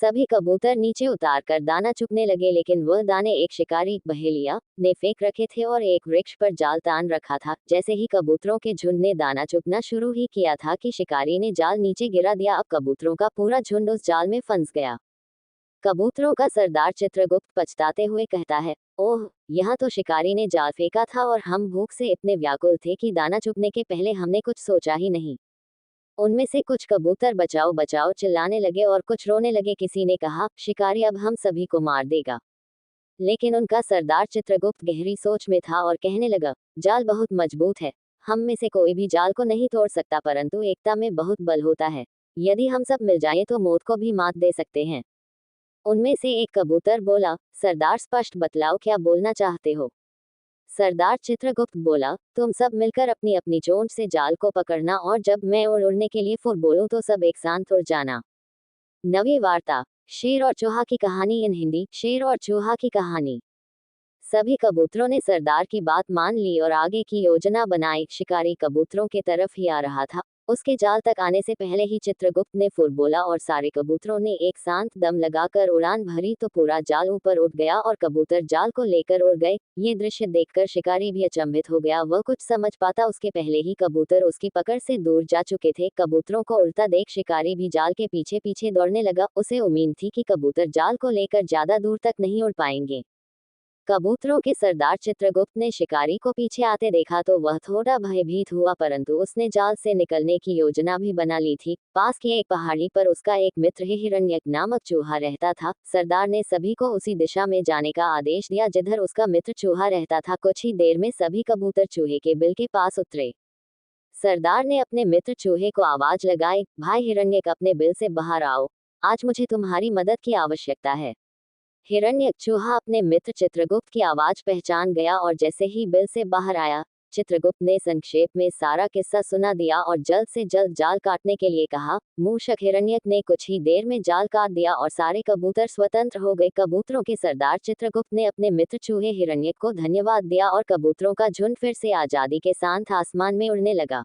सभी कबूतर नीचे उतार कर दाना चुगने लगे, लेकिन वह दाने एक शिकारी बहेलिया ने फेंक रखे थे और एक वृक्ष पर जाल तान रखा था। जैसे ही कबूतरों के झुंड ने दाना चुगना शुरू ही किया था कि शिकारी ने जाल नीचे गिरा दिया। अब कबूतरों का पूरा झुंड उस जाल में फंस गया। कबूतरों का सरदार चित्रगुप्त पछताते हुए कहता है, ओह, यहाँ तो शिकारी ने जाल फेंका था और हम भूख से इतने व्याकुल थे कि दाना चुगने के पहले हमने कुछ सोचा ही नहीं। उनमें से कुछ कबूतर बचाओ बचाओ चिल्लाने लगे और कुछ रोने लगे। किसी ने कहा, शिकारी अब हम सभी को मार देगा। लेकिन उनका सरदार चित्रगुप्त गहरी सोच में था और कहने लगा, जाल बहुत मजबूत है, हम में से कोई भी जाल को नहीं तोड़ सकता, परंतु एकता में बहुत बल होता है। यदि हम सब मिल जाएं तो मौत को भी मात दे सकते हैं। उनमें से एक कबूतर बोला, सरदार स्पष्ट बतलाओ क्या बोलना चाहते हो। सरदार चित्रगुप्त बोला, तुम सब मिलकर अपनी अपनी चोंच से जाल को पकड़ना और जब मैं उड़ने के लिए फुर बोलूं तो सब एक साथ उड़ जाना। नवी वार्ता, शेर और चूहा की कहानी इन हिंदी। शेर और चूहा की कहानी। सभी कबूतरों ने सरदार की बात मान ली और आगे की योजना बनाई। शिकारी कबूतरों के तरफ ही आ रहा था। उसके जाल तक आने से पहले ही चित्रगुप्त ने फुर बोला और सारे कबूतरों ने एक साथ दम लगाकर उड़ान भरी तो पूरा जाल ऊपर उठ गया और कबूतर जाल को लेकर उड़ गए। ये दृश्य देखकर शिकारी भी अचंभित हो गया। वह कुछ समझ पाता उसके पहले ही कबूतर उसकी पकड़ से दूर जा चुके थे। कबूतरों को उड़ता देख शिकारी भी जाल के पीछे पीछे दौड़ने लगा। उसे उम्मीद थी कि कबूतर जाल को लेकर ज्यादा दूर तक नहीं उड़ पाएंगे। कबूतरों के सरदार चित्रगुप्त ने शिकारी को पीछे आते देखा तो वह थोड़ा भयभीत हुआ, परंतु उसने जाल से निकलने की योजना भी बना ली थी। पास की एक पहाड़ी पर उसका एक मित्र हिरण्यक नामक चूहा रहता था। सरदार ने सभी को उसी दिशा में जाने का आदेश दिया जिधर उसका मित्र चूहा रहता था। कुछ ही देर में सभी कबूतर चूहे के बिल के पास उतरे। सरदार ने अपने मित्र चूहे को आवाज लगाई, भाई हिरण्यक, अपने बिल से बाहर आओ, आज मुझे तुम्हारी मदद की आवश्यकता है। हिरण्यक चूहा अपने मित्र चित्रगुप्त की आवाज पहचान गया और जैसे ही बिल से बाहर आया, चित्रगुप्त ने संक्षेप में सारा किस्सा सुना दिया और जल्द से जल्द जाल काटने के लिए कहा। मूषक हिरण्यक ने कुछ ही देर में जाल काट दिया और सारे कबूतर स्वतंत्र हो गए। कबूतरों के सरदार चित्रगुप्त ने अपने मित्र चूहे हिरण्यक को धन्यवाद दिया और कबूतरों का झुंड फिर से आजादी के साथ आसमान में उड़ने लगा।